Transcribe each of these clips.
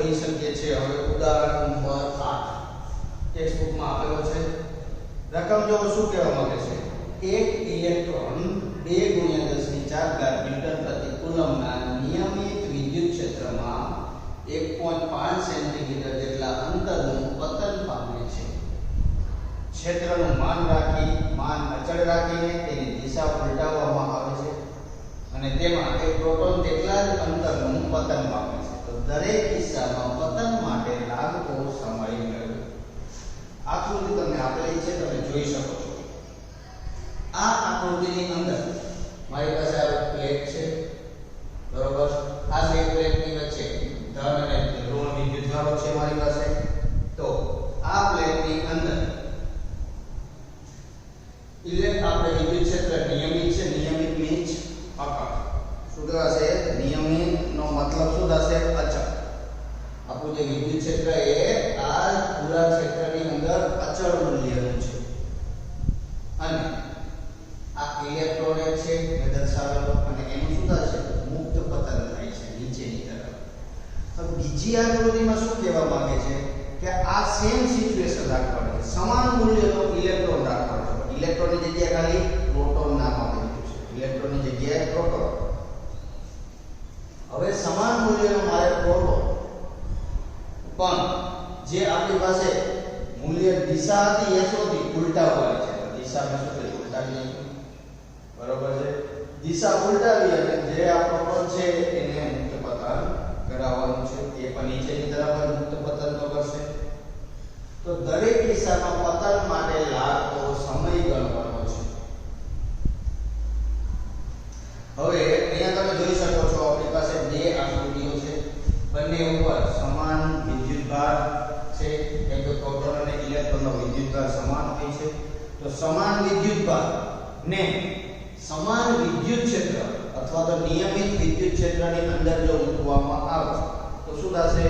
ગણી શકીએ છીએ। હવે ઉદાહરણ નંબર 8 ટેક્સ્ટ બુકમાં આપેલો છે। રકમ જો શું કહેવા માંગે છે, એક ઇલેક્ટ્રોન 2 × 10⁴ ન્યૂટન પ્રતિ કુલમ્બના નિયમિત વિદ્યુત ક્ષેત્રમાં 1.5 સેન્ટીમીટર જેટલા અંતરનું પતન પામે છે। ક્ષેત્રનું માન અચળ રાખીને તેની દિશા ઉલટાવવામાં આવે છે અને તેમાં એક પ્રોટોન તેટલા જ અંતરનું પતન પામે છે। તો દરેક કિસ્સામાં પતન માટે લાગતો સમય મેળવો। આકૃતિ તમને આપેલી છે, તમે જોઈ શકો છો। આ આકૃતિની અંદર મારી પાસે આ પ્લેટ છે, બરોબર। આ બે પ્લેટની વચ્ચે ધન અને ઋણ વિદ્યુતભારો છે મારી પાસે। તો આ પ્લેટની અંદર આપણે વિદ્યુત ક્ષેત્ર નિયમિત છે। નિયમિત મીન્સ અચળ। શું કહેવાશે? નિયમિત નો મતલબ શું થશે? અચળ। આપણું જે વિદ્યુત ક્ષેત્ર એ આ પૂરા ક્ષેત્રની અંદર અચળ મૂલ્યનું છે અને આ ઇલેક્ટ્રોન છે મેં દર્શાવેલો અને એનું શું થશે? મુક્ત પતન થાય છે નીચેની તરફ। હવે બીજી આકૃતિમાં શું કહેવા માંગે છે કે આ સેમ સિચ્યુએશન રાખવાની છે, સમાન મૂલ્યનો ઇલેક્ટ્રોન રાખવાનો છે। ઇલેક્ટ્રોનની જગ્યાએ ખાલી પ્રોટોન નામ આપેલું છે, ઇલેક્ટ્રોનની જગ્યાએ પ્રોટોન। હવે સમાન મૂલ્યનો મારે પ્રોટોન પણ જે આપણી પાસે મૂલ્ય દિશા હતી એ શોધી ઉલટાવવાની છે। તો દિશા મેં શું કરી? ઉલટાવી નાખી, બરોબર છે। દિશા ઉલટાવી અને જે આ પ્રોટોન છે એને મુક્ત પતન કરાવવાનું છે। એ પણ નીચેની તરફ જ મુક્ત પતન તો કરશે। તો દરેક કિસ્સામાં પતન માટે લાગતો સમય ગણવાનો છે। હવે અહીંયા તમે જોઈ શકો છો આપણી પાસે બે આકૃતિઓ છે, બંને ઉપર સમાન વિદ્યુતભાર છે, કેમ કે પ્રોટોન અને ઇલેક્ટ્રોનનો વિદ્યુતભાર સમાન હોય છે। તો સમાન વિદ્યુતભાર ને સમાન વિદ્યુત ક્ષેત્ર અથવા તો નિયમિત વિદ્યુત ક્ષેત્રની અંદર જો મૂકવામાં આવે તો શું થશે?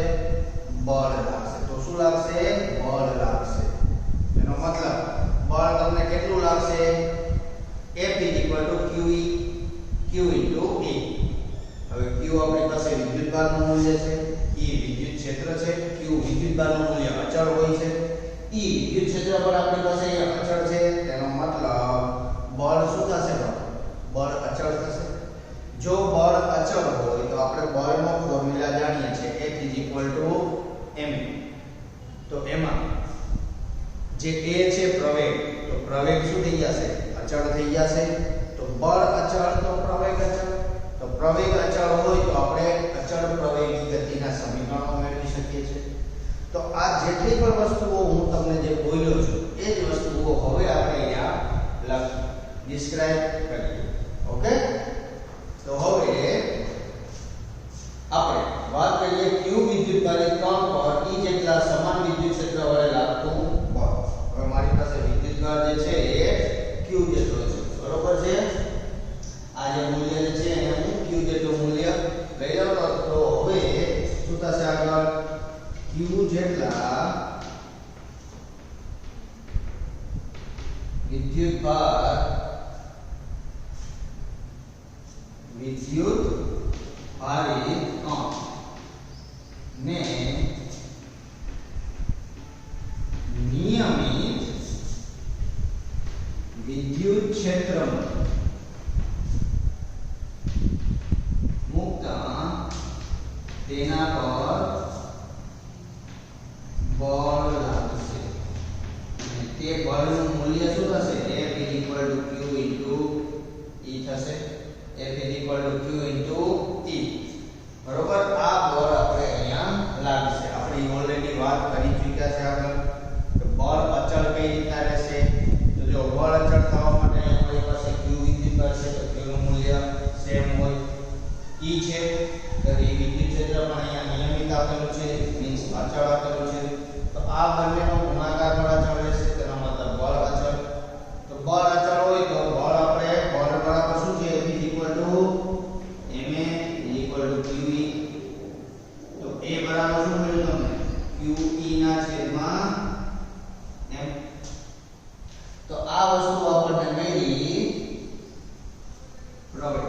બળ લાગશે। તો શું લાગશે? બળ લાગશે। એનો મતલબ બળ તમને કેટલું લાગશે? F = QE Q × E। હવે Q આપણી પાસે વિદ્યુતભારનું મૂલ્ય છે, E વિદ્યુત ક્ષેત્ર છે, Q વિદ્યુતભારનું મૂલ્ય અચળ હોય છે, E વિદ્યુત ક્ષેત્ર પર આપણી પાસે અહીંયા અચળ છે। તેનો મતલબ બળ શું થશે? બળ અચળ થશે। જો બળ અચળ હોય તો આપણે બળનો ફોર્મ્યુલા જાણીએ છીએ, F = m। તો એમાં જે a છે પ્રવેગ, તો પ્રવેગ શું થઈ જશે? અચળ થઈ જશે। તો બળ અચળ તો પ્રવેગ અચળ। તો પ્રવેગ અચળ હોય તો આપણે અચળ પ્રવેગી ગતિના સમીકરણો મેળવી શકીએ છીએ। તો આ જેટલી પણ વસ્તુઓ હું તમને જે બોલ્યો છું એ જ વસ્તુઓ હવે આપણે અહીંયા લખી ડિસ્ક્રાઇબ કરીએ। ઓકે, તો હવે આપણે વાત કરીએ Q વિદ્યુતભારની 3 પર E જેટલા સમાન વિદ્યુત ક્ષેત્ર વડે લાગતું બળ। હવે મારી પાસે વિદ્યુતભાર જે છે એ Q જેટલો છે, બરોબર છે। આ જે મૂલ્ય છે એને હું Q જેટલું મૂલ્ય લઈ લઉં તો હવે શું થશે? આગળ Q જેટલા વિદ્યુતભાર ભારિત કણ ને નિયમિત વિદ્યુત ક્ષેત્રમાં મૂકતા તેના પર બળ લાગશે અને તે બળનું મૂલ્ય શું થશે? F = Q × E થશે। F = Q × E, બરોબર। આ બળ આપણે અહીંયા લાગશે। આપણે ઓલરેડી વાત કરી ચૂક્યા છે આગળ કે બળ અચળ કઈ રીતના રહેશે। તો જો બળ અચળ થવા માટે આપણી પાસે Q વિદ્યુતભાર છે તો Q નું મૂલ્ય સેમ હોય। E છે તો એ વિદ્યુત ક્ષેત્ર પણ અહીંયા નિયમિત આપેલું છે, મીન્સ અચળ આપેલું છે। તો આ બંનેનો ગુણાકાર બળ અચળ રહેશે, તેનો મતલબ બળ અચળ। તો બળ અચળ હોય તો બળ આપણે બળ બરાબર શું છે? F = ma = QE। તો A બરાબર શું મળ્યું તમને? QE/m। તો આ વસ્તુ આપણને મળી પ્રવેગ।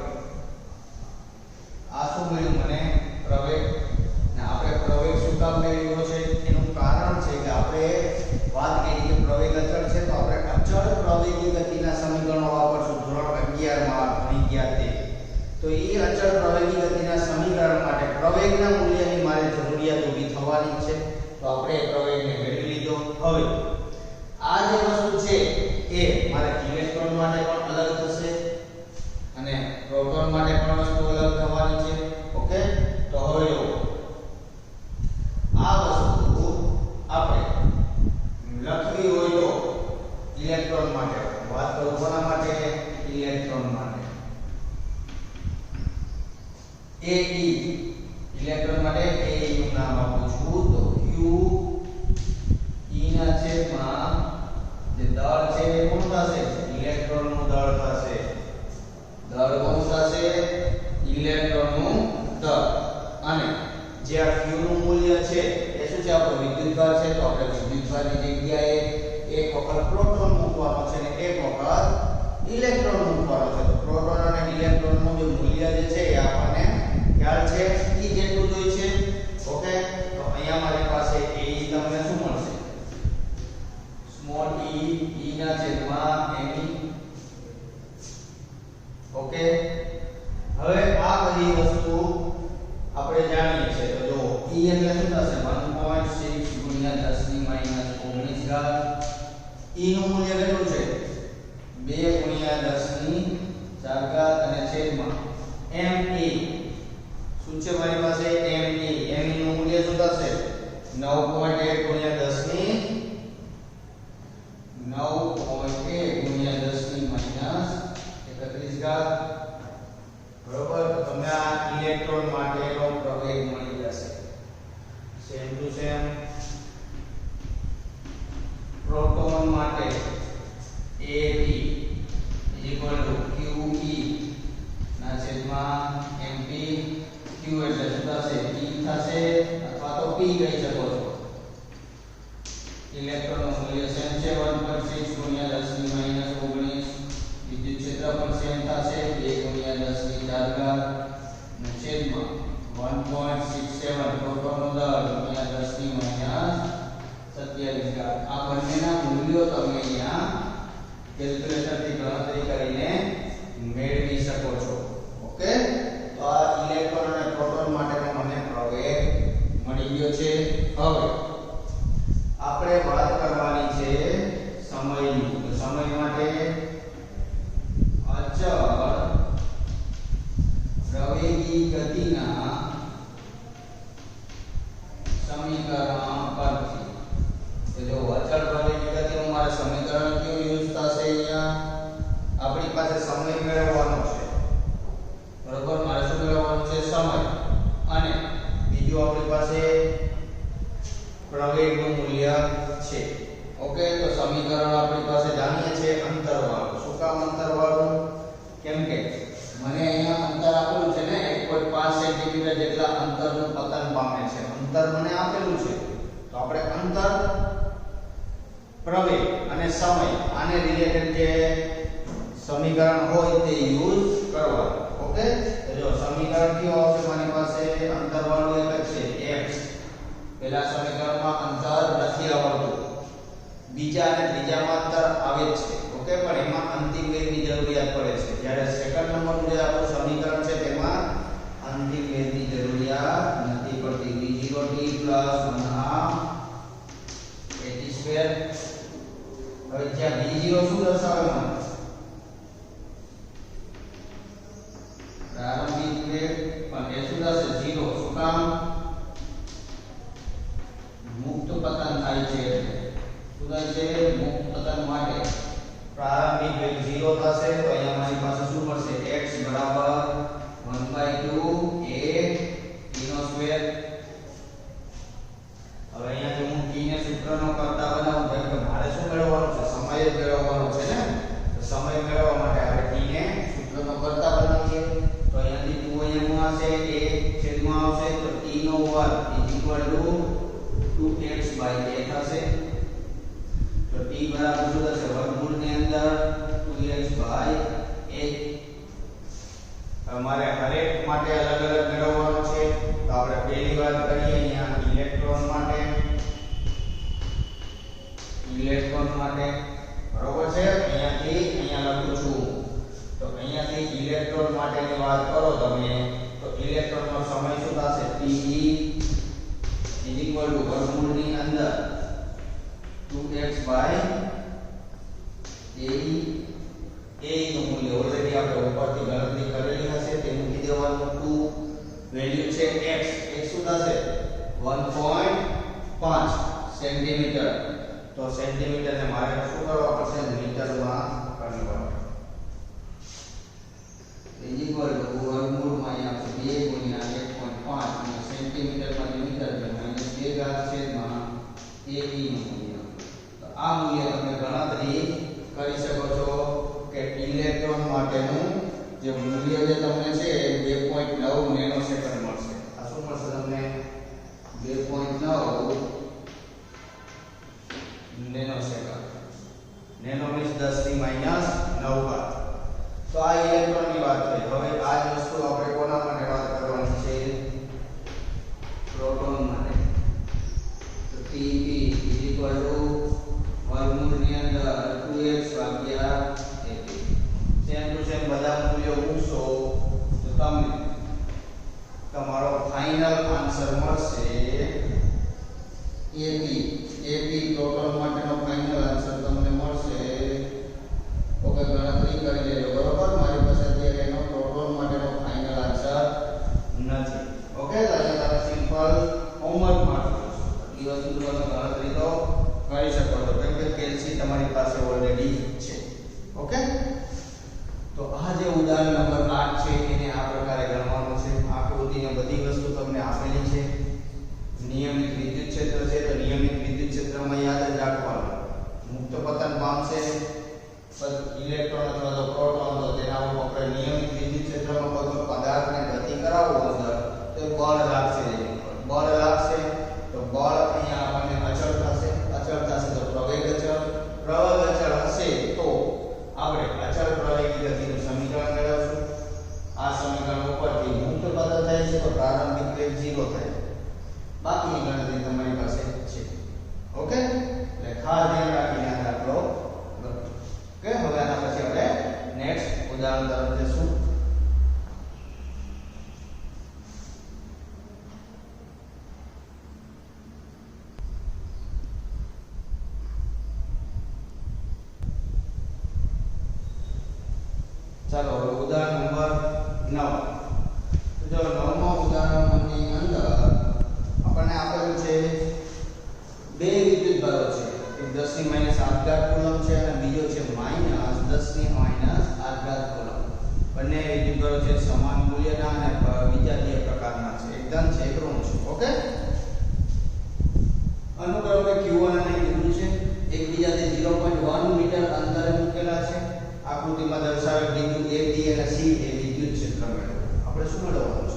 આ શું મળ્યું મને? પ્રવેગ। ને આપણે પ્રવેગ શું પ્રવેગના મૂલ્યની મારે જરૂરિયાત ઊભી થવાની છે, તો આપણે પ્રવેગને મેળવી લીધો. હવે આ જે વસ્તુ છે એ મારે ઇલેક્ટ્રોન માટે પણ અલગ થશે અને પ્રોટોન માટે પણ વસ્તુ અલગ થવાની છે. ઓકે, તો હવે જો આ વસ્તુ આપણે લખવી હોય તો ઇલેક્ટ્રોન માટે વાત કરું, કોના માટે? ઇલેક્ટ્રોન માટે. એ ઇલેક્ટ્રોન માટે એ નું નામ આપું છું, તો Q E ના છેદમાં જે દળ છે એ કોણ થશે? ઇલેક્ટ્રોન નું દળ થશે. દળ કોણ થશે? ઇલેક્ટ્રોન નું દળ. અને જે આ Q નું મૂલ્ય છે એ શું છે? આપણો વિદ્યુતભાર છે, તો આપણે વિદ્યુતભારની જગ્યાએ એક વખત પ્રોટોન મૂકવાનો છે અને એક વખત ઇલેક્ટ્રોન મૂકવાનો છે. તો પ્રોટોન અને ઇલેક્ટ્રોન નું જે મૂલ્ય જે છે એ આપણને ખ્યાલ છે, E જેટલું જોઈએ છે. ઓકે, તો અહીંયા મારી પાસે E તમને શું મળશે? સ્મોલ e, e ના છેદમાં me. ઓકે, હવે આ બધી વસ્તુ આપણે જાણીએ છીએ. તો જો E એટલે શું થશે? 1.6 ગુણ્યા 10 ની માઈનસ 19 ઘાત. E નું મૂલ્ય કેટલું છે? 2 ગુણ્યા 10 ની 4 ઘાત અને છેદમાં me. શું છે મારી પાસે? me. me નું મૂલ્ય શું થશે? 9.1 ગુણ્યા 10 ની 9.1 ગુણ્યા 10 ની માઈનસ 31 ઘાત. બરોબર, તો તમને આ ઇલેક્ટ્રોન માટેનો પ્રવેગ મળી જશે. સેમ ટુ સેમ પ્રોટોન માટે AT QE ના છેદમાં MP. Q એટલે શું થશે? E થશે અથવા તો P કહી શકો છો. ઇલેક્ટ્રોન નું મૂલ્ય સેમ છે, 1.6 ગુણ્યા 10 ની માઈનસ 19. વિદ્યુત ક્ષેત્ર પણ સેમ થશે, 2 ગુણ્યા 10 ની 4 ઘાત અને છેદમાં 1.67 પ્રોટોનનું દળ ગુણ્યા 10 ની માઈનસ 27 ઘાત. આ બંનેના મૂલ્યો તમે અહીંયા કેલ્ક્યુલેટરથી ગણતરી કરીને મેળવી શકો છો. ઓકે, તો આ ઇલેક્ટ્રોન અને પ્રોટોન માટેનો મને પ્રવેગ મળી ગયો છે. હવે આપણે વાત કરવાની છે સમયની. તો સમય માટે અચળ પ્રવેગી ગતિના સમીકરણ પરથી. તો જો અચળ પ્રવેગી ગતિનું મારે સમીકરણ કયું યુઝ થશે? અહીંયા આપણી પાસે સમય મેળવવાનો છે. બરોબર, મારે શું મેળવવાનું છે? સમય. અને બીજું આપણી પાસે પ્રવેગનું મૂલ્ય છે. ઓકે, તો સમીકરણ આપણી પાસે જાણીએ છીએ અંતરવાળું. શું કામ અંતરવાળું? કેમ કે મને અહીંયા અંતર આપેલું છે ને 1.5 સેન્ટીમીટર જેટલા અંતરનું પતન પામે છે. અંતર મને આપેલું છે, તો આપણે અંતર, પ્રવેગ અને સમય આને રિલેટેડ જે સમીકરણ હોય તે યુઝ કરવાનું. ઓકે, તો જો સમીકરણ કયું આવશે મારી પાસે? અંતરવાળું એક જ છે, x. પહેલા સમીકરણમાં અંતર નથી આવતું, બીજા અને ત્રીજામાં અંતર આવે છે. ઓકે, પણ એમાં અંતિમ વેગની જરૂરિયાત પડે છે. જ્યારે સેકન્ડ નંબરનું જે આપણું સમીકરણ છે તેમાં અંતિમ વેગની જરૂરિયાત નથી પડતી. v0t + 1/2 at². હવે જ્યાં v0 શું દર્શાવે? મને પ્રારંભિક વેગ, પણ એ શું થશે? 0. શું કામ? મુક્ત પતન થાય છે. શું થાય છે? મુક્ત પતન માટે પ્રારંભિક વેગ 0 થશે. તો અહીંયા મારી પાસે શું મળશે? x = 1/2 a t². હવે અહીંયા જો હું t ને સૂત્રનો કરતા બનાવું તો કે મારે શું મેળવવાનું છે? સમય જ મેળવવાનો છે ને. તો સમય મેળવવા માટે આપણે t ને સૂત્રનો કરતા બનાવીએ. તો અહીંયાથી 2 અહીંયા હશે, a છેદમાં આવશે, તો t નો વર્ગ = 2x/a થશે. તો t બરાબર શું થશે? વર્ગમૂળની અંદર 2x/a. તમારે હરેક માટે અલગ અલગ મેળવવાનો છે. તો આપણે પહેલી વાત કરીએ અહીંયા ઇલેક્ટ્રોન માટે. બરોબર છે, અહીંયાથી અહીંયા લખું છું. તો અહીંયાથી ઇલેક્ટ્રોન માટેની વાત કરો તમે, તો ઇલેક્ટ્રોનનો સમય શું થશે? DE ઇઝ ઇક્વલ ટુ વર્ગમૂળની અંદર 2x બાય AE નું મૂલ્ય ઓલરેડી આપણે ઉપરથી ગણતરી કરેલી હશે તે મૂકી દેવાનું 2 વેલ્યુ છે x શું થશે 1.5 સેન્ટીમીટર તો સેન્ટીમીટર ને મારે શું કરવા પડશે મીટરમાં કન્વર્ટ ઇઝ ઇક્વલ ટુ વર્ગમૂળમાં અહીંયા આપણે 2 ગુણ્યા 1.5 અને સેન્ટીમીટરમાં મીટર એટલે -2 ઘાત છેદમાં AE નું મૂલ્ય તો આ મૂલ્ય તમે ગણતરી કરી શકો છો કે ઇલેક્ટ્રોન માટેનું જે મૂલ્ય જે તમને છે 2.9 નેનોસેકન્ડ મળશે આ શું મળશે તમને 2.9 નેનોસેકન્ડ નેનો મીન્સ 10 ની -9 ઘાત તો આ ઇલેક્ટ્રોનની વાત થઈ હવે આ જ વસ્તુ આપણે કોના માટે વાત કરવાની છે પ્રોટોન માટે તો TP વર્ગમૂળની અંદર 2x ભાગ્યા AP સેમ ટુ સેમ બધા મૂલ્યો મૂકશો તો તમને તમારો ફાઇનલ આન્સર મળશે AP પ્રોટોન માટેનો ફાઇનલ આન્સર તમને મળશે ઓકે ગણતરી કરી લેજો બરોબર મારી પાસે અત્યારે એનો પ્રોટોન માટેનો ફાઇનલ આન્સર નથી ઓકે તો અહીંયા તમે સિમ્પલ હોમવર્ક મારજો એ વસ્તુ તમે ગણતરી તો કરી શકો છો કેમ કે કેલ્સી તમારી પાસે ઓલરેડી છે ઓકે તો આ જે ઉદાહરણ નંબર 8 છે એને આ પ્રકારે ગણવાનું છે આકૃતિને બધી વસ્તુ તમને આપેલી છે નિયમિત વિદ્યુત ક્ષેત્ર છે તો નિયમિત વિદ્યુત ક્ષેત્રમાં યાદ જ રાખવાનું મુક્ત પતન પામશે ઇલેક્ટ્રોન અથવા તો પ્રોટોન તો તેના ઉપર આપણે નિયમિત વિદ્યુત ક્ષેત્રમાં કોઈ પણ પદાર્થને ગતિ કરાવવો અંદર તો બળ લાગશે તો બળ અહીંયા આપણને અચળ થશે તો પ્રવેગ અચળ હશે તો આપણે અચળ પ્રવેગી ગતિનું સમીકરણ મેળવશું આ સમીકરણ ઉપરથી મુક્ત પદ થાય છે તો પ્રારંભિક વેગ 0 થાય બાકીની ગણતરી તમારી પાસે છે ઓકે એટલે ખાસ ધ્યાન રાખીને આ દાખલો ગણો કે હવે આના પછી આપણે નેક્સ્ટ ઉદાહરણ તરફ જશું ચાલો હવે ઉદાહરણ નંબર 9 તો જો 9મા ઉદાહરણની અંદર આપણને આપેલું છે બે વિદ્યુત ભારો છે એક 10 ની -8 ઘાત કુલમ છે અને બીજો છે -10 ની -8 ઘાત કુલમ બંને વિદ્યુત ભારો છે સમાન મૂલ્યના અને વિજાતીય પ્રકારના છે એક ધન છે એક ઋણ છે ઓકે અનુક્રમે q1 અને q2 છે એકબીજાથી 0.1 મીટર અંતરે મૂકેલા છે આકૃતિમાં દર્શાવેલ બિંદુ A B અને C એ વિદ્યુત ક્ષેત્ર મેળવો આપણે શું મેળવવાનું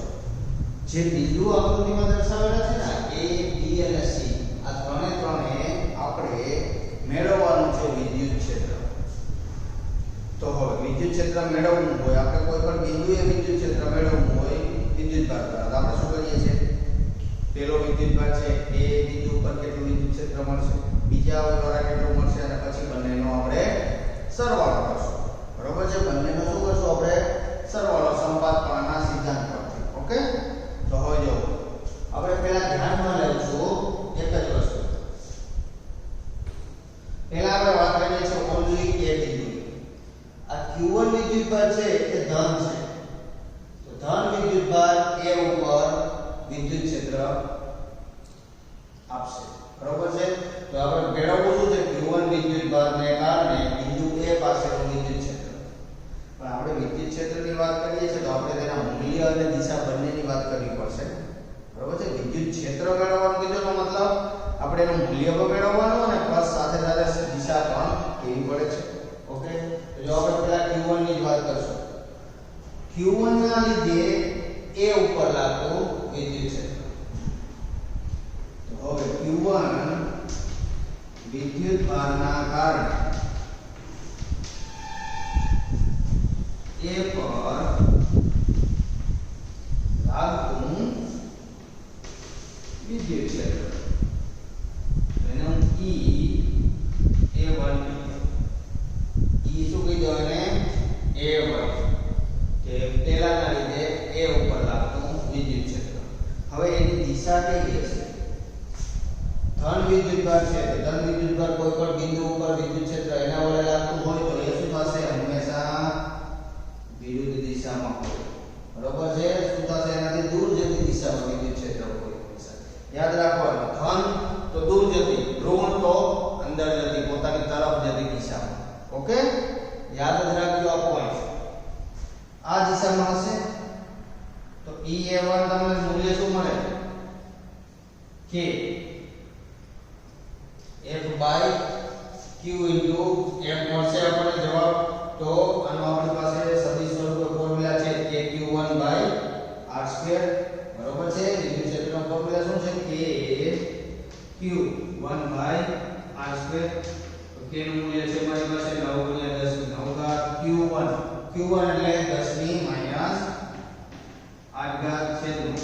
છે જે બિંદુ આકૃતિમાં દર્શાવેલા છે ને A B અને C આ ત્રણે આપણે મેળવવાનું છે વિદ્યુત ક્ષેત્ર તો હવે વિદ્યુત ક્ષેત્ર મેળવવું હોય આપણે કોઈ પણ બિંદુએ વિદ્યુત ક્ષેત્ર મેળવવું હોય વિદ્યુત ભાર દ્વારા આપણે શું કરીએ છીએ પેલો વિદ્યુત ભાર છે એ બિંદુ ઉપર કેટલું વિદ્યુત ક્ષેત્ર મળશે બીજા દ્વારા કેટલું મળશે અને પછી બંનેનો આપણે સરવાળો કરશું બરોબર છે બંનેનો શું કરશું આપણે સરવાળો સંપાતકણના સિદ્ધાંત પરથી ઓકે તો હવે જો આપણે પહેલા ધ્યાનમાં લેવું એક જ વસ્તુ પહેલા આપણે વાત કરીએ છીએ ઓન્લી એ બિંદુ આ q1 વિદ્યુતભાર છે એ ધન છે તો ધન વિદ્યુતભાર A ઉપર વિદ્યુત ક્ષેત્ર આપશે બરોબર છે તો આપણે મેળવવું શું છે q1 વિદ્યુતભારને કારણે બિંદુ A પાસેનું વિદ્યુત ક્ષેત્ર પણ આપણે વિદ્યુત ક્ષેત્રની વાત કરીએ છીએ તો આપણે તેના મૂલ્ય અને દિશા બંનેની વાત કરવી પડશે બરોબર છે વિદ્યુત ક્ષેત્ર મેળવવાનું કીધું તો મતલબ આપણે એનું મૂલ્ય પણ મેળવવાનું અને પ્લસ સાથે સાથે દિશા પણ કેવી પડે છે ઓકે તો જો આપણે પહેલા q1 ની જ વાત કરશું q1 ના લીધે A ઉપર લાગતું વિદ્યુત ક્ષેત્ર તો હવે q1 વિદ્યુત ભારના કારણે A પર લાગતું વિદ્યુત ક્ષેત્ર એનો E1 E શું કીધું એને A1 કે પેલાના લીધે A ઉપર લાગતું વિદ્યુત ક્ષેત્ર હવે એની ધન વિદ્યુતભાર છે તો ધન વિદ્યુતભાર કોઈ પણ બિંદુ ઉપર વિદ્યુત ક્ષેત્ર એના વડે લાગતું હોય તો એ શું થશે હંમેશા વિરુદ્ધ દિશામાં હોય બરોબર છે શું થશે એનાથી દૂર જતી દિશામાં વિદ્યુત ક્ષેત્ર હોય યાદ રાખવાનું ધન તો દૂર જતી ઋણ તો અંદર જતી પોતાની તરફ જતી દિશામાં ઓકે યાદ જ રાખજો આ પોઈન્ટ આ દિશામાં હશે તો E1 તમને મૂલ્ય શું મળે k F by Q into F મળશે આપણને જવાબ તો આનો આપણી પાસે સદિશ સ્વરૂપે ફોર્મ્યુલા છે KQ1 by r2 બરોબર છે વિદ્યુત ક્ષેત્રનો ફોર્મ્યુલા શું છે KQ1 by r2 તો k નું મૂલ્ય છે મારી પાસે 9 * 10 9 ઘાત Q1 Q1 એટલે 10 ની માઈનસ 8 ઘાત છેદમાં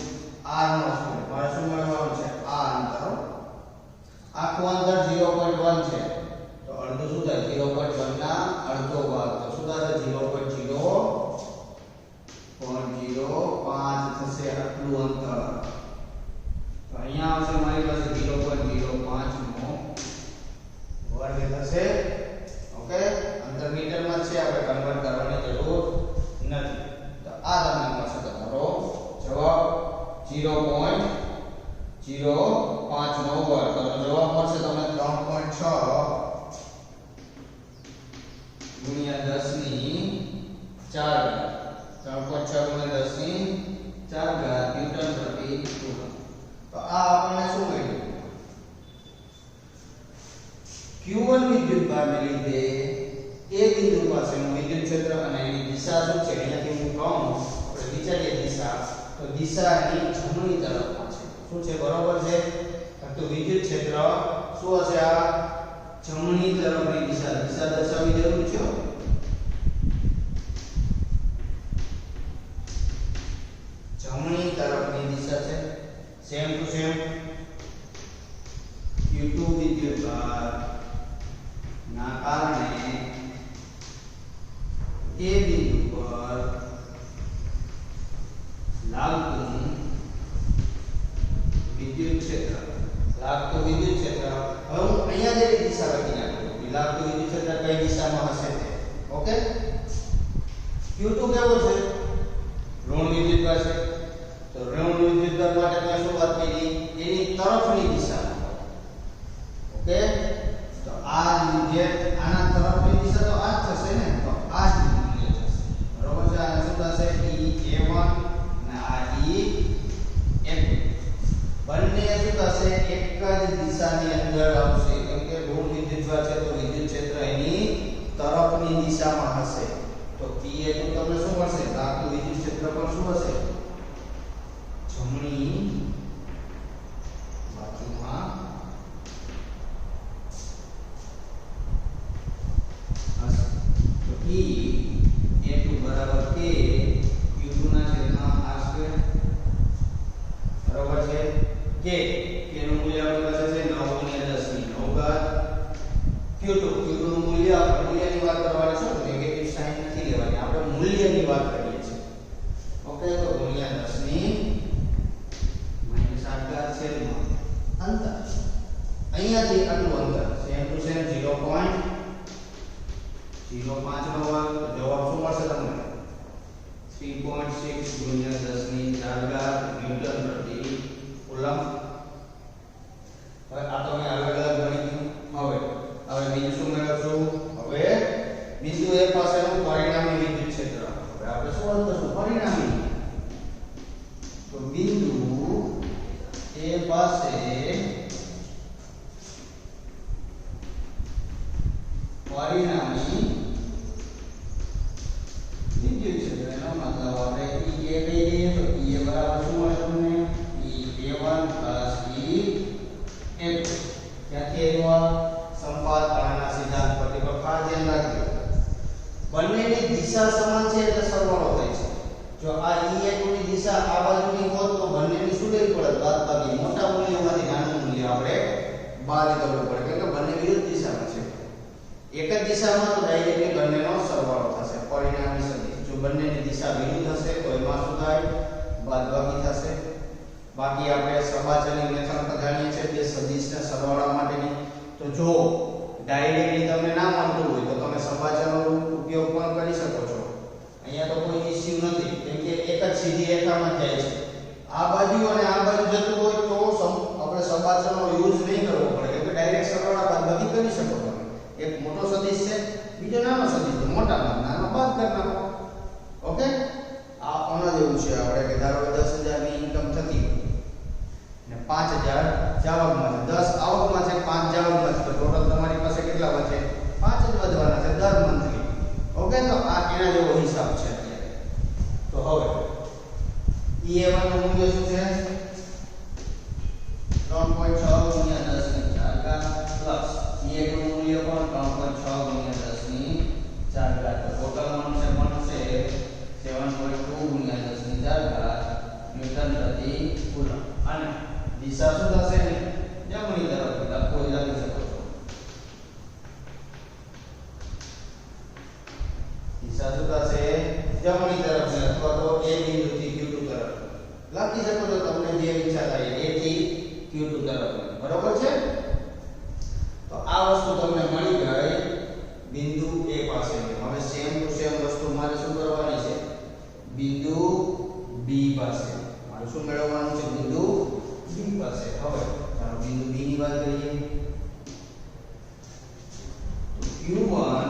r નો સ્ક્વેર મારે શું મળવાનું છે આ અંતર આખું અંતર 0.1 છે તો અડધું શું થાય 0.1 ના અડધો ભાગ તો શું થશે 0.05 થશે આટલું અંતર તો અહીંયા આવશે મારી પાસે 0.05 નો વર્ગ થશે ઓકે અંતર મીટરમાં છે આપણે કન્વર્ટ કરવાની જરૂર નથી તો આ તમને મળશે તમારો જવાબ 0.05 નો વર્ગ તો જવાબ મળશે તમને 3.6 ગુણ્યા 10 ની 4 3.6 ગુણ્યા 10 ની 4 ઘાત ન્યૂટન પ્રતિ કુલમ તો આ આપણને શું મળ્યું Q1 વિદ્યુતભારને લીધે એ બિંદુ પાસેનું વિદ્યુત ક્ષેત્ર અને એની દિશા શું છે અહીંયાથી હું કહું આપણે વિચારીએ દિશા તો દિશા એની જમણી તરફમાં છે શું છે બરોબર છે તો વિદ્યુત ક્ષેત્ર શું હશે આ જમણી તરફની દિશા દર્શાવવી જરૂર છે જમણી તરફની દિશા છે સેમ ટુ સેમ Q2 વિદ્યુતભાર ના કારણે એ બિંદુ પર લાગતું વિદ્યુત ક્ષેત્ર હવે હું અહીંયા જે દિશા લખી નાખું લાગતું વિદ્યુત ક્ષેત્ર કઈ દિશામાં હશે તે ઓકે Q2 કેવો છે ઋણ વિદ્યુતભાર છે તો ઋણ વિદ્યુતભાર માટે મેં શું વાત કરી એની તરફની દિશામાં ઓકે તો આ જે આના તરફની દિશા તો આ જ થશે ને તો આ જ મૂલ્ય થશે બરોબર છે આને શું થશે E1 અને આ E2 બંને શું થશે એક જ દિશાની અંદર આવશે કેમ કે ઋણ વિદ્યુતભાર છે તો વિદ્યુત ક્ષેત્ર એની તરફની દિશામાં હશે તો E2 તમને શું મળશે લાગતું વિદ્યુત ક્ષેત્ર પણ શું હશે જમણી બાજુમાં તો E2 બરાબર k Q2 ના છેદમાં r2 બરાબર છે k નું મૂલ્ય આપણી પાસે છે 9 * 10 ની 9 ઘાત Q2 નું મૂલ્ય મૂલ્યની વાત કરવાની છે નેગેટિવ સાઇન નથી લેવાની આપણે મૂલ્યની વાત કરીએ છીએ ઓકે તો મૂલ્ય 10 ની -8 ઘાત છેદમાં અંતર અહીંયાથી આટલું અંતર સેમ ટુ સેમ 0.05 નો વર્ગ જવાબ શું મળશે તમને 3.6 ગુણ્યા 10 ની 4 ઘાત ન્યૂટન પ્રતિ કુલમ હવે આ તો મેં અલગ અલગ ગણી હવે બીજું શું મેળવશું હવે બિંદુ A પાસેનું પરિણામી વિદ્યુત ક્ષેત્ર હવે આપણે શું વાત કરશું પરિણામી તો બિંદુ A પાસે પરિણામી વિદ્યુત ક્ષેત્ર એનો મતલબ આપણે E કઈ દઈએ તો E બરાબર શું મળે તમને E1 E2 ત્યાંથી એનો સંપાત કણના સિદ્ધાંત પરથી પર ખાસ ધ્યાન રાખજો બંનેની દિશા સમાન છે એટલે સરવાળો થાય છે જો આ E1 ની દિશા આ બાજુની હોત તો બંનેની શું લેવી પડે બાદબાકી મોટા મૂલ્યમાંથી નાનું મૂલ્ય આપણે બહાર લેવું પડે કેમ કે બંને વિરુદ્ધ દિશામાં છે એક જ દિશામાં તો ડાયરેક્ટલી બંનેનો સરવાળો થશે પરિણામી સદિશ જો બંનેની દિશા વિરુદ્ધ હશે તો એમાં શું થાય બાદબાકી થશે બાકી આપણે સબાચલની મેથડ જાણીએ છીએ કે સદિશને સરવાળો જો ડાયરેક્ટલી તમને ના મળતું હોય તો તમે સંવાચકનો ઉપયોગ પણ કરી શકો છો. અહીંયા તો કોઈ ઇશ્યુ નથી કેમ કે એક જ સીધી રેખામાં જાય છે. આ બાજુ અને આ બાજુ જતું હોય તો આપણે સંવાચકનો યુઝ નહીં કરવો પડે કેમ કે ડાયરેક્ટ સરવાળા બાદબાકી કરી શકો તમે. એક મોટો સદિશ છે, બીજો નાનો સદિશ છે, મોટામાં નાનો બાદ કરી નાખો. ઓકે, આ આના જેવું છે. આપણે કે ધારો કે 10,000 ની ઇન્કમ થતી ને 5,000 જાવકમાં છે, 10 આવકમાં છે, 5 જાવકમાં છે, તો ટોટલ તમારી પાસે કેટલા વધે? 5 જ વધવાના છે દર મંથલી. ઓકે, તો આ એના જેવો હિસાબ છે અત્યારે. તો હવે EA1 નું મૂલ્ય શું છે? 3.6 ગુણ્યા 10 ની 4 ઘાત પ્લસ EA2 નું મૂલ્ય પણ 3.6 ગુણ્યા 10 ની 4 ઘાત. તો ટોટલ મળશે 7.2 ગુણ્યા 10 ની 4 ઘાત ન્યૂટન પ્રતિ કુલમ. અને દિશા શું થશે? જમણી તરફ લખી શકો છો. દિશા શું થશે? જમણી તરફ અથવા તો A બિંદુથી Q2 તરફ લખી શકો છો. તમને જે ઈચ્છા થાય A થી Q2 તરફ. બરોબર છે? તો આ વસ્તુ તમને મળી ગઈ બિંદુ A પાસે. હવે સેમ ટુ સેમ વસ્તુ મારે શું કરવાની છે? બિંદુ B પાસે. મારે શું મેળવવાનું છે? બિંદુ B પાસે. હવે ચાલો બિંદુ B ની વાત કરીએ. તો Q1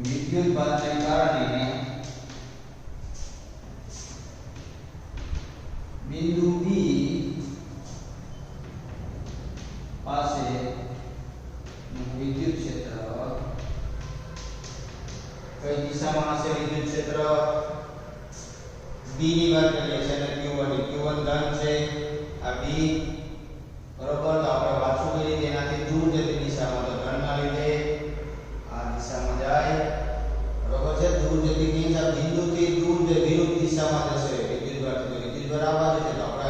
વિદ્યુત ભારને કારણે બિંદુ B પાસે વિદ્યુત ક્ષેત્ર કઈ દિશામાં હશે? વિદ્યુત ક્ષેત્ર B ની વાત કરીએ છીએ અને Q1 ધન છે, આ B. બરોબર, તો આપણે વાંચવું કઈ રીતે? એનાથી દૂર જતી દિશામાં, તો ધનના લીધે આ દિશામાં જાય. બરોબર છે? દૂર જતી મીન્સ આ બિંદુથી દૂર જે વિરુદ્ધ દિશામાં જશે વિદ્યુતભાર. તો વિદ્યુતભાર આ બાજુ છે, તો આપણે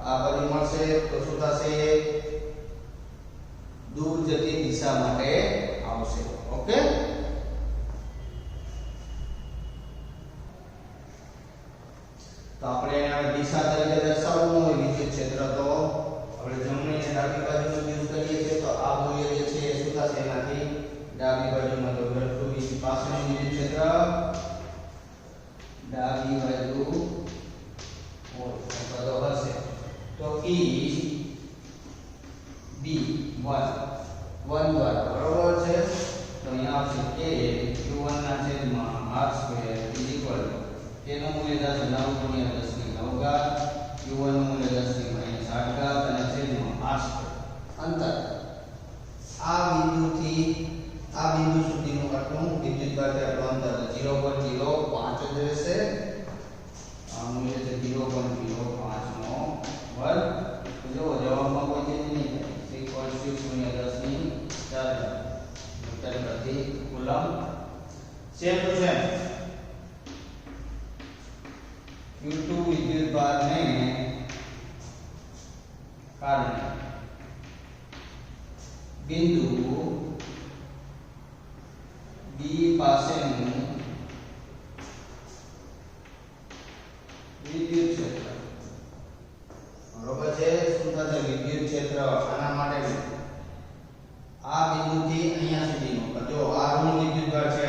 આ બાજુ મળશે. તો શું થશે? દૂર જતી દિશા માટે આવશે. ઓકે, તો આપણે એને દિશા તરીકે દર્શાવવું હોય વિદ્યુત ક્ષેત્ર, તો આપણે જમણી અને ડાબી બાજુનો યુઝ કરીએ છીએ. તો આ મૂલ્ય જે છે એ શું થશે? એનાથી ડાબી બાજુમાં તો બિંદુ B પાસેનું વિદ્યુત ક્ષેત્ર ડાબી બાજુ હોય તો હશે તો E B1 દ્વારા. બરોબર છે? તો અહીંયા આવશે A Q1 ના છેદમાં r2 એનું મૂલ્ય થશે 9 ગુણ્યા 10 ની 9 ઘાત. Q1 નું મૂલ્ય 10 ની -8 ઘાત અને છેદમાં r2. અંતર આ બિંદુથી આ બિંદુ સુધીનું આટલું વિદ્યુતભાર આટલું અંતર 0.05 જ રહેશે. આ મૂલ્ય છે 0.05 નો વર્ગ. તો જો જવાબમાં કોઈ ચેન્જ નહીં થાય. 3.6 ગુણ્યા 10 ની 4 ન્યૂટન પ્રતિ coulomb. Same to same Q2 વિદ્યુતભારને કારણે બિંદુ B પાસેનું વિદ્યુત ક્ષેત્ર. બરોબર છે? શું થશે? વિદ્યુત ક્ષેત્ર આના માટે આ બિંદુથી અહીંયા સુધીનું. જો આ ઋણ વિદ્યુતભાર છે,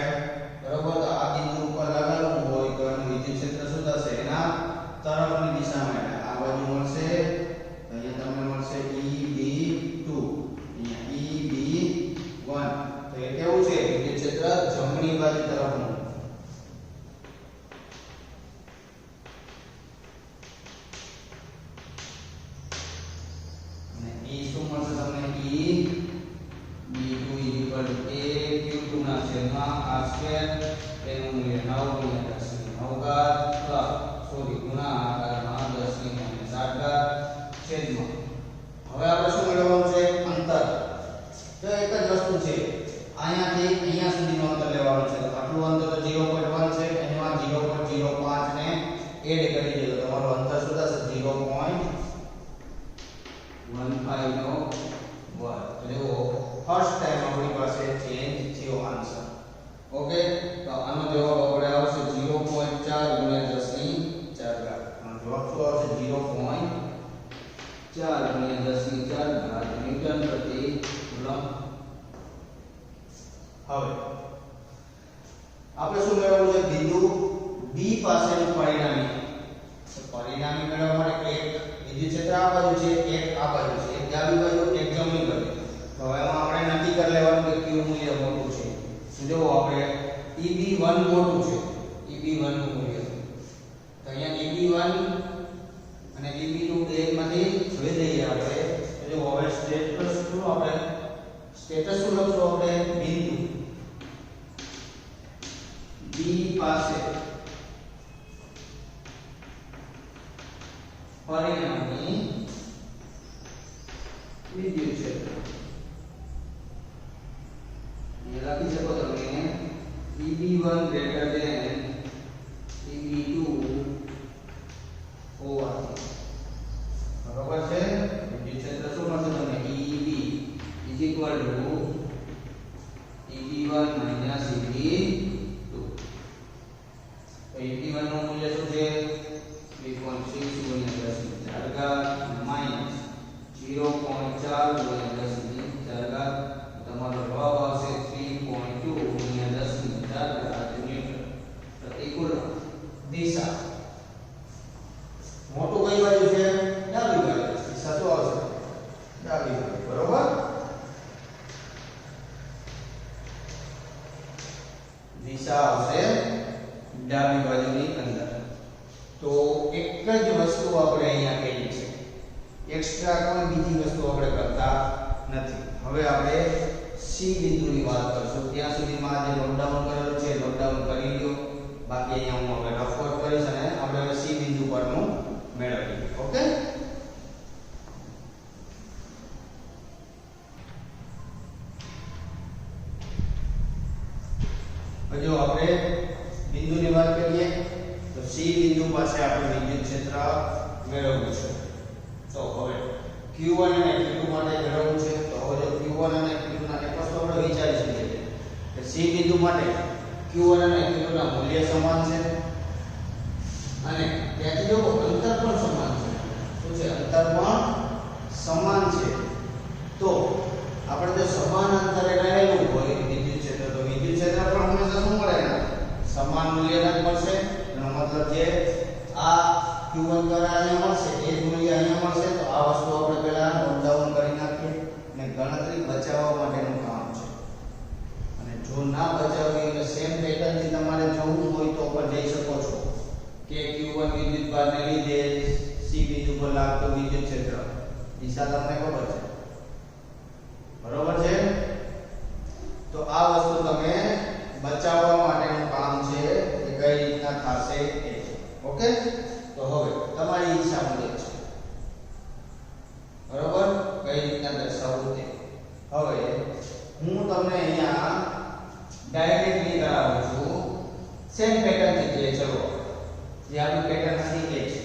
બરોબર, તો આ બિંદુ ઉપર લગાડવું હોય તો એનું વિદ્યુત ક્ષેત્ર શું થશે? એના તરફની દિશામાં. આ બાજુ મળશે તો અહીંયા તમને મળશે EB2, અહીંયા EB1. તો એ કેવું છે? વિદ્યુત ક્ષેત્ર જમણી બાજુ તરફનું. અને E શું મળશે તમને? EB2 A Q2 ના છેદમાં r2 એનું મૂલ્ય 9 ગુણ્યા 10 ની 9 ઘાત પ્લસ ગુણાકારમાં 10 ની -8 ઘાત છેદમાં. હવે આપણે શું મેળવવાનું છે? અંતર. તો એક જ વસ્તુ છે, અહીંયાથી અહીંયા સુધીનું અંતર લેવાનું છે. તો આટલું અંતર તો 0.1 છે, એમાં 0.05 ને એડ કરી દો તો તમારું અંતર શું થશે? 0.15 નો વર્ગ. તો જુઓ ફર્સ્ટ ટાઈમ આપણી પાસે ચેન્જ થયો આન્સર. ઓકે, તો આનો જવાબ આપણે આવશે 0.4 ગુણ્યા 10 ની 4 ઘાત. આનો જવાબ શું આવશે? 0.4 4 ગુણ્યા 10 ની 4 ઘાત ન્યૂટન પ્રતિ કુલમ. હવે આપણે શું મેળવવું છે? બિંદુ B પાસેનું પરિણામી. તો પરિણામી મેળવવા માટે એક વિદ્યુત ક્ષેત્ર આ બાજુ છે, એક આ બાજુ છે, એક ડાબી બાજુ, એક જમણી બાજુ. તો હવે એમાં આપણે નક્કી કરી લેવાનું કે કયું મૂલ્ય મોટું છે. જો આપણે EB1 મોટું છે, EB1 નું મૂલ્ય. તો અહીંયા EB1 અને EB2 બેમાંથી જોઈ લઈએ આપણે. તો જો હવે સ્ટેટસ શું લખશું આપણે? બિંદુ B પાસે પરિણામી વિદ્યુત ક્ષેત્ર. ये लखी सको તમે EB1 greater than EB2 હોવાથી. બરોબર છે? વિદ્યુત ક્ષેત્ર શું મળશે તમને? EB is equal to EB1 minus EB2. તો EB1 નું મૂલ્ય શું છે? 3.6 ગુણ્યા 10 ની 4 ઘાત માઈનસ 0.4 ગુણ્યા 10 ની 4 ઘાત. તમારો જવાબ આવશે 3.2 ગુણ્યા 10 ની 4 ઘાત ન્યૂટન પ્રતિ કુલમ. દિશા મોટું કઈ બાજુ છે? ડાબી બાજુ. દિશા શું આવશે? ડાબી બાજુ. બરોબર? દિશા આવશે ડાબી બાજુની અંદર. તો એક જ વસ્તુ આપણે અહીંયા કરી છે, એક્સ્ટ્રા કોઈ બીજી વસ્તુ આપણે કરતા નથી. હવે આપણે સી બિંદુની વાત કરશું. ત્યાં સુધીમાં જે નોટ ડાઉન કરેલું છે નોટ ડાઉન કરી લ્યો. બાકી અહીંયા હું આપણે રફ વર્ક કરીશ અને આપણે હવે સી બિંદુ પરનું મેળવીએ. ઓકે? જો આપણે બિંદુની વાત કરીએ તો સી બિંદુ પાસે આપણે વિદ્યુત ક્ષેત્ર મેળવવું છે. તો હવે Q1 અને Q2 માટે મેળવવું છે. તો હવે જો Q1 અને Q2 ના એક વસ્તુ આપણે વિચારી શકીએ કે સી બિંદુ માટે Q1 અને Q2 ના મૂલ્ય સમાન છે અને ત્યાંથી જો અંતર પણ સમાન છે. શું છે? અંતર પણ સમાન છે. તો આપણે જો સમાન અંતરે રહેલું હોય વિદ્યુત ક્ષેત્ર, તો વિદ્યુત ક્ષેત્ર પણ હંમેશા શું મળે? સમાન મૂલ્યના જ મળશે. એનો મતલબ જે આ Q1 દ્વારા અહીંયા મળશે એ જ મૂલ્ય અહીંયા મળશે. તો આ વસ્તુ આપણે પહેલા નોટ ડાઉન કરી નાખીએ અને ગણતરી બચાવવા માટેનું કામ છે. અને જો ના બચાવવી એટલે સેમ પેટર્નથી તમારે જોવું હોય તો પણ જઈ શકો છો કે Q1 વિદ્યુત ભારને લીધે સી બિંદુ પર લાગતો વિદ્યુત ક્ષેત્ર દિશા તમને ખબર છે. બરોબર છે? તો આ વસ્તુ તમે બચાવવા માટેનું કામ છે કે કઈ રીતના થશે એ. ઓકે? તો હવે તમારી ઈચ્છા મુજબ છે. બરોબર? કઈ રીતના દર્શાવવું તે. હવે હું તમને અહીંયા ડાયરેક્ટલી કરાવું છું સેમ પેટર્ન થી. ચલો જે આપણી પેટર્ન હતી એ છે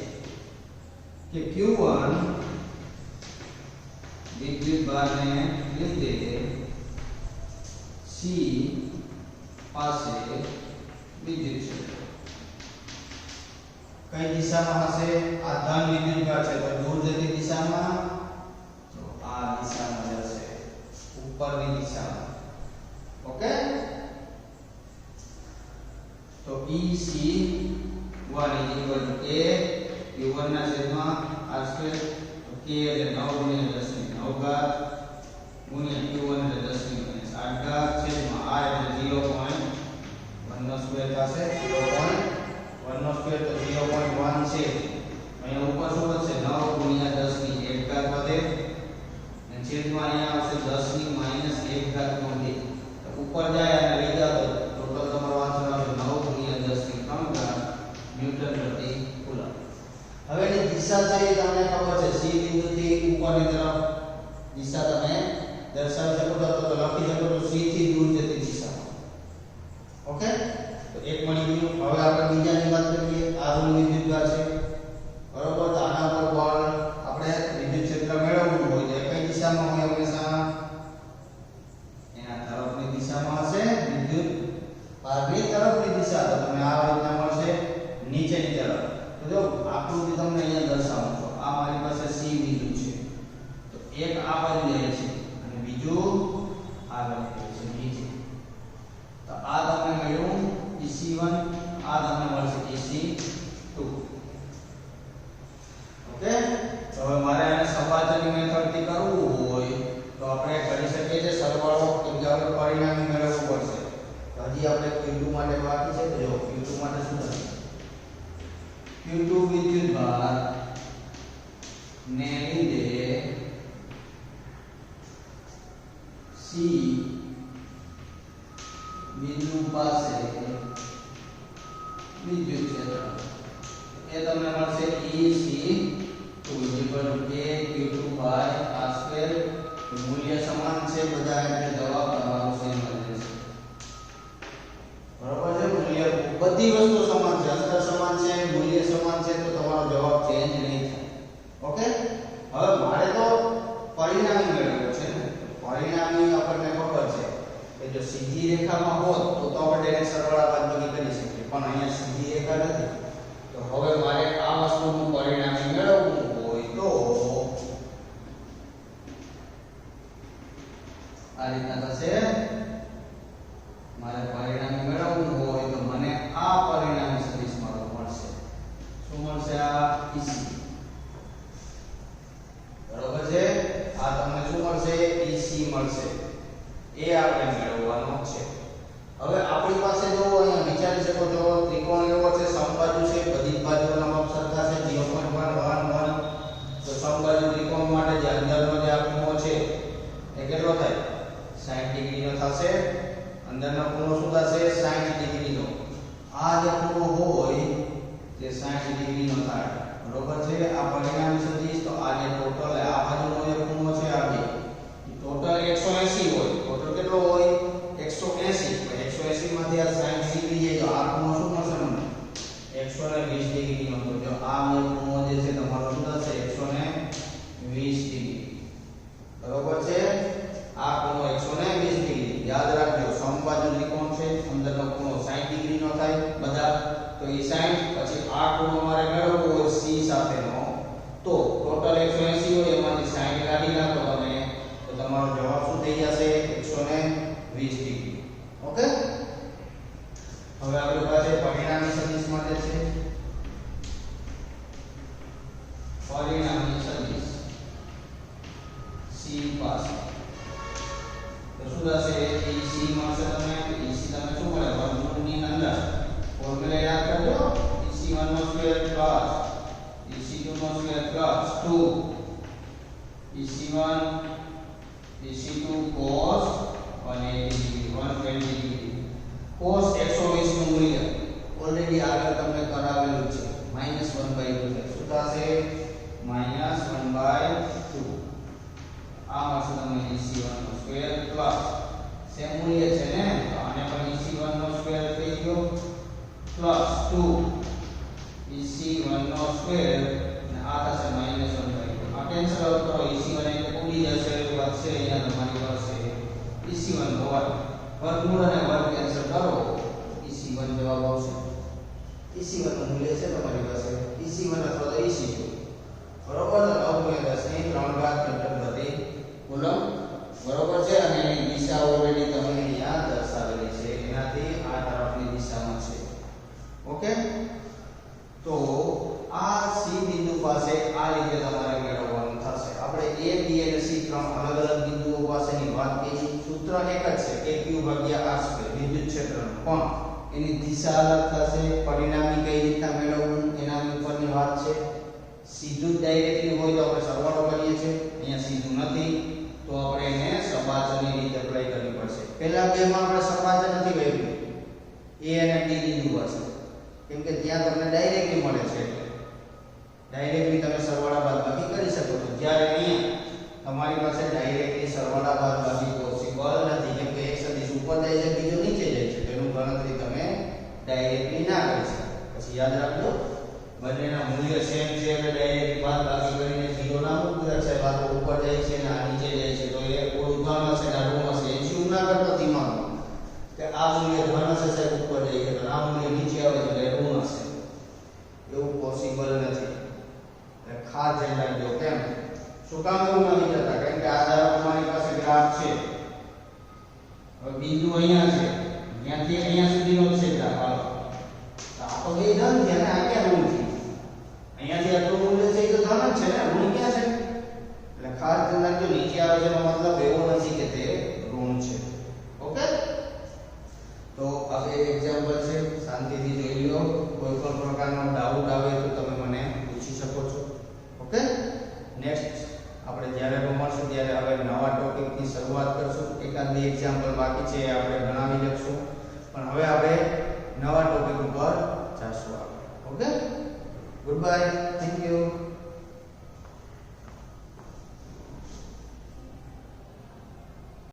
કે Q1 વિદ્યુત ભારને લીધે સી પાસે વિદ્યુત ક્ષેત્ર કઈ દિશામાં હશે? આ ધન વિદ્યુત ભાર છે તો દૂર જતી દિશામાં, તો આ દિશામાં જશે, ઉપરની દિશામાં. ઓકે? તો EC1 A Q1 ના છેદમાં r2 K એટલે 9 ગુણ્યા 10 ની 9 ઘાત ગુણ્યા Q1 એટલે 10 ની 8 ઘાત છેદમાં r એટલે 0.1 નો સ્ક્વેર થશે. 0.1 નો સ્ક્વેર તો 0.1 છે. અહીંયા ઉપર શું વધશે? 9 ગુણ્યા 10 ની 1 ઘાત વધે અને છેદમાં અહીંયા આવશે 10 ની -1 ઘાત વધે. તો ઉપર જાય અને લઈ જાવ તો ટોટલ તમારો આન્સર આવશે 9 ગુણ્યા 10 ની 3 ઘાત ન્યૂટન પ્રતિ કુલમ. હવે ની દિશા છે એ તમને ખબર છે. સી બિંદુથી ઉપરની તરફ દિશા તમે દર્શાવી શકો છો તો લખી શકો છો સી થી દૂર જતી દિશામાં. ઓકે? તો એક મળી ગયું. હવે આપણે બીજાની વાત કરીએ. આ રૂલ વિદ્યુતભાર છે. બરોબર? તો આના પર બળ આપણે વિદ્યુત ક્ષેત્ર મેળવવું હોય તો કઈ દિશામાં હોય? હંમેશા એના તરફની દિશામાં હશે. વિદ્યુત ભારની તરફની દિશા. તો તમે આ રીતના મળશે નીચેની તરફ. તો જો આકૃતિ તમને અહીંયા દર્શાવું છું. આ મારી પાસે સી બિંદુ છે. બાજુની મેથડથી કરવું હોય તો આપણે કરી શકીએ છીએ સરવાળો, કેમ કે આપણે પરિણામી મેળવવું પડશે. તો હજી આપણે Q2 માટે બાકી છે. તો જો Q2 માટે શું થશે? Q2 વિદ્યુતભાર ને લીધે C બિંદુ પાસે વિદ્યુત ક્ષેત્ર એ તમને મળશે EC2 AQ2/r². મૂલ્ય સમાન છે બધા, એટલે જવાબ તમારો સેમ જ રહેશે. બરોબર છે? મૂલ્ય બધી વસ્તુ સમાન છે, અંતર સમાન છે, મૂલ્ય સમાન છે, તો તમારો જવાબ ચેન્જ નહીં થાય. ઓકે? હવે મારે તો પરિણામી મેળવવું છે ને. પરિણામી આપણને ખબર છે કે જો સીધી રેખામાં હોત તો આપણે ડાયરેક્ટ સરવાળા બાદબાકી કરી શકીએ, પણ અહીંયા સીધી રેખા નથી. તો હવે મારે આ વસ્તુનું પરિણામી મેળવવું હોય તો આ રીતના થશે. મારે પરિણામી મેળવવું હોય તો મને આ પરિણામી સદિશ મારો મળશે. શું મળશે? આ EC. બરોબર છે? આ તમને શું મળશે? EC મળશે. એ આપણે મેળવવાનો છે. હવે આપણી પાસે જો અહીંયા વિચારી શકો છો, ત્રિકોણ એવો છે, સમબાજુ છે, બધી જ બાજુઓના માપ સરખા છે, 0.111. તો સમબાજુ ત્રિકોણ માટે જે અંદરનો જે આ ખૂણો છે એ કેટલો થાય? 60 ડિગ્રીનો થશે. અંદરનો ખૂણો શું થશે? 60 ડિગ્રીનો. આ જે ખૂણો હોય તે 60 ડિગ્રીનો થાય. બરોબર છે? આ પરિણામી સદિશ. તો આ જે ટોટલ આ બાજુનો જે ખૂણો છે આ બે ટોટલ 180 હોય. ટોટલ કેટલો હોય? 180. 180 માંથી આ 60 ડિગ્રી જાય તો આ ખૂણો શું મળશે મને? 120 ડિગ્રીનો. તો જો આ બે ખૂણો જે છે તમારો શું થશે? 120 ડિગ્રી. બરોબર છે? આ ખૂણો 120 ડિગ્રી. યાદ રાખજો, સમબાજુ ત્રિકોણ છે, અંદરનો ખૂણો 60 ડિગ્રીનો થાય બધા. તો એ 60 પછી આ ખૂણો મારે મેળવવો હોય C સાથેનો, તો ટોટલ 180 હોય એમાંથી 60 કાઢી નાખો તમે, તો તમારો જવાબ શું થઈ જશે? 120 ડિગ્રી. ઓકે? હવે આપણી પાસે પરિણામી સદિશ માટે છે. પરિણામી સદિશ C પાસે તો શું થશે? EC મળશે તમને. EC તમે શું મળે? વર્ગમૂળની અંદર ફોર્મ્યુલા યાદ કરજો. EC1 નો સ્ક્વેર પ્લસ EC2 નો square plus 2 EC1 EC2 cos 180 degree 120 degree. cos 120 નું મૂલ્ય ઓલરેડી આગળ તમને કરાવેલું છે. -1/2 શું થશે? -1/2. આ મળશે તમને EC1 નો સ્ક્વેર પ્લસ સેમ મૂલ્ય છે ને, તો આને પણ EC1 નો સ્ક્વેર થઈ ગયો પ્લસ 2 EC1 નો સ્ક્વેર અને આ થશે -1/2. આ કેન્સલ આઉટ કરો. EC1 એટલે ઉડી જશે, એટલે વધશે અહીંયા તમારી પાસે EC1 નો વર્ગ. વર્ગમૂળ અને વર્ગ કેન્સલ કરો, EC1 જવાબ આવશે. EC1 નું મૂલ્ય છે તમારી પાસે EC1 અથવા તો EC2. બરોબર? તો 9 ની 3 ઘાત મીટર પ્રતિ કુલમ. બરોબર છે? અને એની દિશા ઓલરેડી તમે અહીંયા દર્શાવેલી છે, એનાથી આ તરફની દિશામાં છે. ઓકે? તો આ C બિંદુ પાસે આ રીતે તમારે મેળવવાનું થશે. આપણે A, B અને C ત્રણ અલગ અલગ બિંદુઓ પાસેની વાત કરી. સૂત્ર એક જ છે, AQ/r² વિદ્યુત ક્ષેત્રનો, પણ એની દિશા અલગ થશે. પરિણામી કઈ રીતના મેળવવું એના ઉપરની વાત છે. સીધું ડાયરેક્ટલી હોય તો આપણે સરવાળો કરીએ છીએ, અહીંયા સીધું નથી તો આપણે એને સપાચની રીતે એપ્લાય કરવી પડશે. પહેલા બેમાં આપણે સપાચ નથી કર્યું, A અને B બિંદુ પાસે, કેમ કે ત્યાં તમને ડાયરેક્ટલી મળે છે, એટલે ડાયરેક્ટલી તમે સરવાળા બાદબાકી કરી શકો છો. જ્યારે અહીંયા તમારી પાસે ડાયરેક્ટલી સરવાળા બાદબાકી પોસિબલ નથી, કેમ કે એક સદિશ ઉપર જાય છે, બીજો નીચે જાય છે, તેનું ગણતરી તમે ડાયરેક્ટલી ના કરી શકો. પછી યાદ રાખજો, બંનેના મૂલ્ય સેમ છે એટલે ડાયરેક્ટ બાદબાકી કરીને 0 ના મૂકવું છે. આ તો ઉપર જાય છે અને આ નીચે જાય છે, તો એ કોઈ ધન હશે ને ઋણ હશે. એન્સ્યુમ ના કરતો દિમાગ કે આ મૂલ્ય ધન હશે સાહેબ ઉપર જાય છે, અને આ મૂલ્ય નીચે આવે છે એટલે ઋણ હશે. એવું પોસિબલ નથી. એટલે ખાસ ધ્યાન રાખજો. કેમ? શું કામ એવું ના વિચારતા? કારણ કે આ ધારો તમારી પાસે ગ્રાફ છે, હવે બિંદુ અહીંયા છે, ત્યાંથી અહીંયા સુધીનો છે ગ્રાફ. હાલો, તો આ તો બે ધન છે ને આ ક્યાં ઋણ છે? અહીંયાથી આટલું મૂલ્ય છે એ તો ધન જ છે ને, ઋણ ક્યાં છે? એટલે ખાસ ધ્યાન રાખજો, નીચે આવે છે એનો મતલબ એવો નથી કે તે ઋણ છે. ઓકે, તો આ એક એક્ઝામ્પલ છે, શાંતિથી જોઈ લો. કોઈ પણ પ્રકારનો ડાઉટ આવે તો તમે મને પૂછી શકો છો. ઓકે, નેક્સ્ટ આપણે જ્યારે પણ મળશું ત્યારે હવે નવા ટોપિકની શરૂઆત કરશું. એકાદ બે એક્ઝામ્પલ બાકી છે એ આપણે ગણાવી લઈશું, પણ હવે આપણે નવા ટોપિક ઉપર જઈશું. Okay, good bye, thank you.